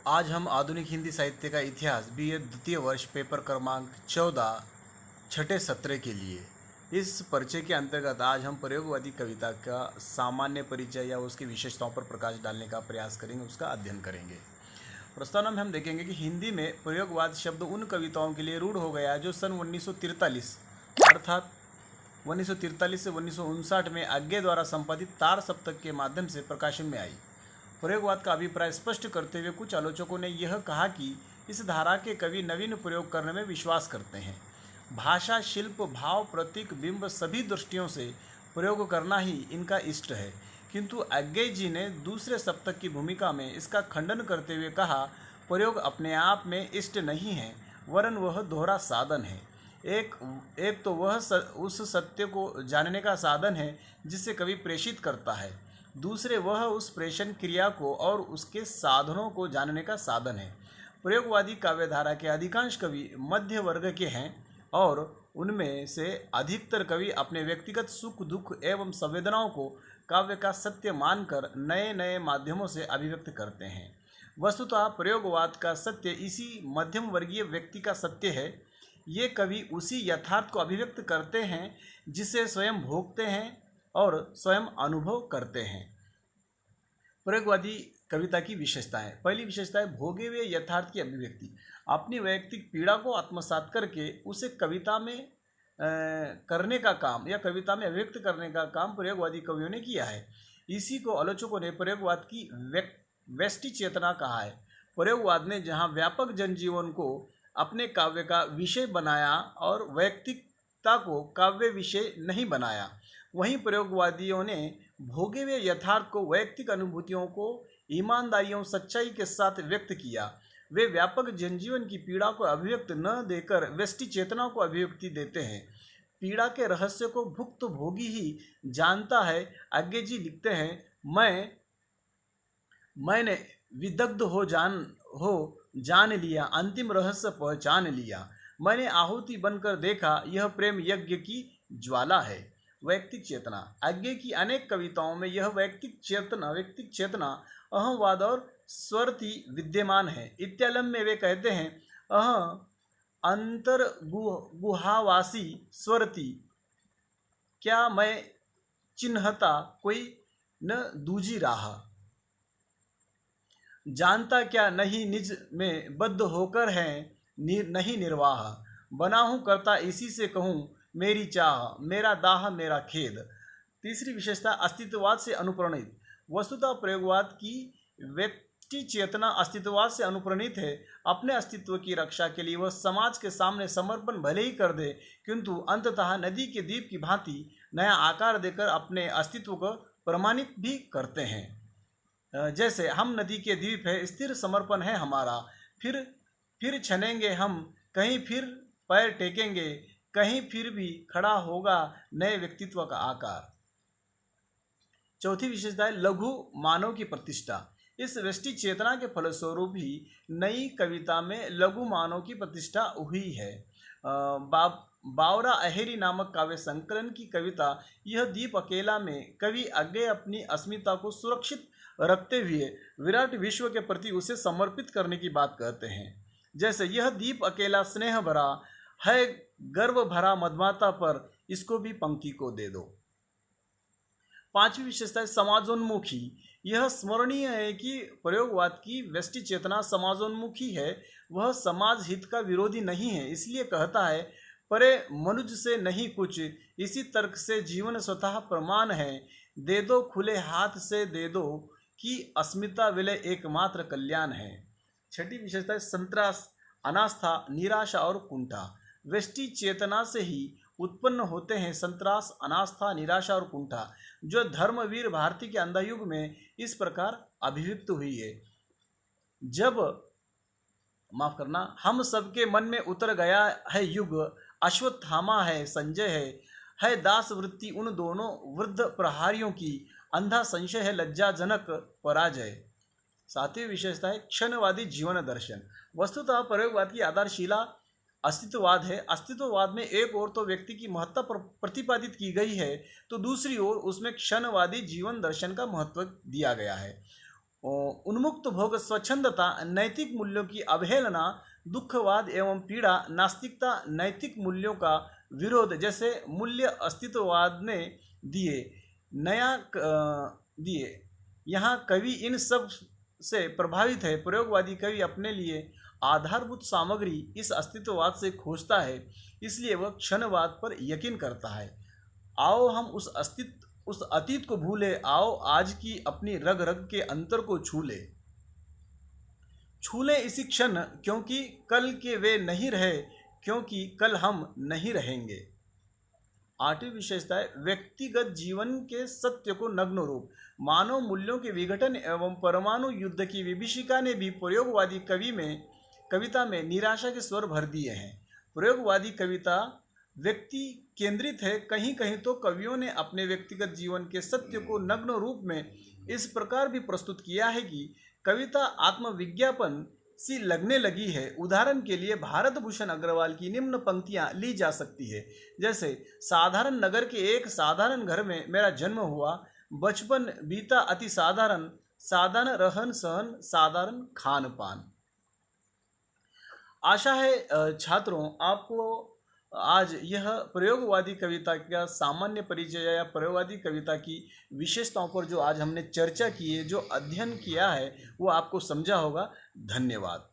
आज हम आधुनिक हिंदी साहित्य का इतिहास BA द्वितीय वर्ष पेपर क्रमांक 14 छठे सत्र के लिए इस परिचय के अंतर्गत आज हम प्रयोगवादी कविता का सामान्य परिचय या उसकी विशेषताओं पर प्रकाश डालने का प्रयास करेंगे, उसका अध्ययन करेंगे। प्रस्तावना में हम देखेंगे कि हिंदी में प्रयोगवाद शब्द उन कविताओं के लिए रूढ़ हो गया जो सन 1943 अर्थात 1943 से 1959 में आज्ञे द्वारा संपादित तार सप्तक के माध्यम से प्रकाशन में आई। प्रयोगवाद का अभिप्राय स्पष्ट करते हुए कुछ आलोचकों ने यह कहा कि इस धारा के कवि नवीन प्रयोग करने में विश्वास करते हैं। भाषा, शिल्प, भाव, प्रतीक, बिंब सभी दृष्टियों से प्रयोग करना ही इनका इष्ट है, किंतु आज्ञे जी ने दूसरे सप्तक की भूमिका में इसका खंडन करते हुए कहा, प्रयोग अपने आप में इष्ट नहीं है, वरन वह दोहरा साधन है। एक तो वह उस सत्य को जानने का साधन है जिसे कवि प्रेषित करता है, दूसरे वह उस प्रेषण क्रिया को और उसके साधनों को जानने का साधन है। प्रयोगवादी काव्यधारा के अधिकांश कवि मध्य वर्ग के हैं और उनमें से अधिकतर कवि अपने व्यक्तिगत सुख दुख एवं संवेदनाओं को काव्य का सत्य मानकर नए नए माध्यमों से अभिव्यक्त करते हैं। वस्तुतः प्रयोगवाद का सत्य इसी मध्यम वर्गीय व्यक्ति का सत्य है। ये कवि उसी यथार्थ को अभिव्यक्त करते हैं जिसे स्वयं भोगते हैं और स्वयं अनुभव करते हैं। प्रयोगवादी कविता की विशेषताएं। पहली विशेषता है भोगे हुए यथार्थ की अभिव्यक्ति। अपनी वैयक्तिक पीड़ा को आत्मसात करके उसे कविता में करने का काम या कविता में अभिव्यक्त करने का काम प्रयोगवादी कवियों ने किया है। इसी को आलोचकों ने प्रयोगवाद की व्यष्टि चेतना कहा है। प्रयोगवाद ने जहाँ व्यापक जनजीवन को अपने काव्य का विषय बनाया और वैयक्तिकता को काव्य विषय नहीं बनाया, वहीं प्रयोगवादियों ने भोगे हुए यथार्थ को वैयक्तिक अनुभूतियों को ईमानदारियों सच्चाई के साथ व्यक्त किया। वे व्यापक जनजीवन की पीड़ा को अभिव्यक्त न देकर व्यष्टि चेतना को अभिव्यक्ति देते हैं। पीड़ा के रहस्य को भुक्त भोगी ही जानता है। आज्ञे जी लिखते हैं, मैंने विदग्ध हो जान लिया, अंतिम रहस्य पहचान लिया। मैंने आहुति बनकर देखा, यह प्रेम यज्ञ की ज्वाला है। वैयक्तिक चेतना। आज्ञे की अनेक कविताओं में यह वैयक्तिक चेतना अहंवाद और स्वरति विद्यमान है। इत्यालम में वे कहते हैं, अंतर गुहावासी स्वरति, क्या मैं चिन्हता कोई न दूजी राह, जानता क्या नहीं निज में बद्ध होकर है नहीं निर्वाह, बना हूँ करता इसी से कहूँ मेरी चाह, मेरा दाह मेरा खेद। तीसरी विशेषता अस्तित्ववाद से अनुप्राणित। वस्तुतः प्रयोगवाद की व्यक्ति चेतना अस्तित्ववाद से अनुप्राणित है। अपने अस्तित्व की रक्षा के लिए वह समाज के सामने समर्पण भले ही कर दे, किंतु अंततः नदी के द्वीप की भांति नया आकार देकर अपने अस्तित्व को प्रमाणित भी करते हैं। जैसे हम नदी के द्वीप है, स्थिर समर्पण है हमारा, फिर छनेंगे हम, कहीं फिर पैर टेकेंगे, कहीं फिर भी खड़ा होगा नए व्यक्तित्व का आकार। चौथी विशेषता है लघु मानव की प्रतिष्ठा। इस व्यष्टि चेतना के फलस्वरूप ही नई कविता में लघु मानव की प्रतिष्ठा हुई है। बावरा अहेरी नामक काव्य संकलन की कविता यह दीप अकेला में कवि आगे अपनी अस्मिता को सुरक्षित रखते हुए विराट विश्व के प्रति उसे समर्पित करने की बात कहते हैं। जैसे यह दीप अकेला स्नेह भरा है, गर्व भरा मधमाता पर, इसको भी पंक्ति को दे दो। पांचवी विशेषता है समाजोन्मुखी। यह स्मरणीय है कि प्रयोगवाद की व्यष्टि चेतना समाजोन्मुखी है, वह समाज हित का विरोधी नहीं है। इसलिए कहता है, परे मनुज से नहीं कुछ, इसी तर्क से जीवन स्वतः प्रमाण है, दे दो खुले हाथ से दे दो कि अस्मिता विलय एकमात्र कल्याण है। छठी विशेषता है संतरास, अनास्था, निराशा और कुंठा। व्यष्टि चेतना से ही उत्पन्न होते हैं संतरास, अनास्था, निराशा और कुंठा, जो धर्मवीर भारती के अंधायुग में इस प्रकार अभिव्यक्त हुई है। हम सबके मन में उतर गया है युग, अश्वत्थामा है, संजय है दास वृत्ति उन दोनों वृद्ध प्रहारियों की, अंधा संशय है लज्जाजनक पराजय। सातवीं विशेषता है क्षणवादी जीवन दर्शन। वस्तुतः प्रयोगवाद की आधारशिला अस्तित्ववाद है। अस्तित्ववाद में एक ओर तो व्यक्ति की महत्ता प्रतिपादित की गई है, तो दूसरी ओर उसमें क्षणवादी जीवन दर्शन का महत्व दिया गया है। उन्मुक्त भोग, स्वच्छंदता, नैतिक मूल्यों की अवहेलना, दुखवाद एवं पीड़ा, नास्तिकता, नैतिक मूल्यों का विरोध जैसे मूल्य अस्तित्ववाद ने दिए दिए। यहाँ कवि इन सब से प्रभावित है। प्रयोगवादी कवि अपने लिए आधारभूत सामग्री इस अस्तित्ववाद से खोजता है, इसलिए वह क्षणवाद पर यकीन करता है। आओ हम उस अतीत को भूले, आओ आज की अपनी रग रग के अंतर को छू ले इसी क्षण, क्योंकि कल के वे नहीं रहे, क्योंकि कल हम नहीं रहेंगे। आठवीं विशेषता है व्यक्तिगत जीवन के सत्य को नग्न रूप। मानव मूल्यों के विघटन एवं परमाणु युद्ध की विभीषिका ने भी प्रयोगवादी कविता में निराशा के स्वर भर दिए हैं। प्रयोगवादी कविता व्यक्ति केंद्रित है। कहीं कहीं तो कवियों ने अपने व्यक्तिगत जीवन के सत्य को नग्न रूप में इस प्रकार भी प्रस्तुत किया है कि कविता आत्मविज्ञापन सी लगने लगी है। उदाहरण के लिए भारत भूषण अग्रवाल की निम्न पंक्तियां ली जा सकती है, जैसे साधारण नगर के एक साधारण घर में मेरा जन्म हुआ, बचपन बीता अति साधारण, साधारण रहन सहन, साधारण खान पान। आशा है छात्रों आपको आज यह प्रयोगवादी कविता का सामान्य परिचय या प्रयोगवादी कविता की विशेषताओं पर जो आज हमने चर्चा की है, जो अध्ययन किया है, वो आपको समझा होगा। धन्यवाद।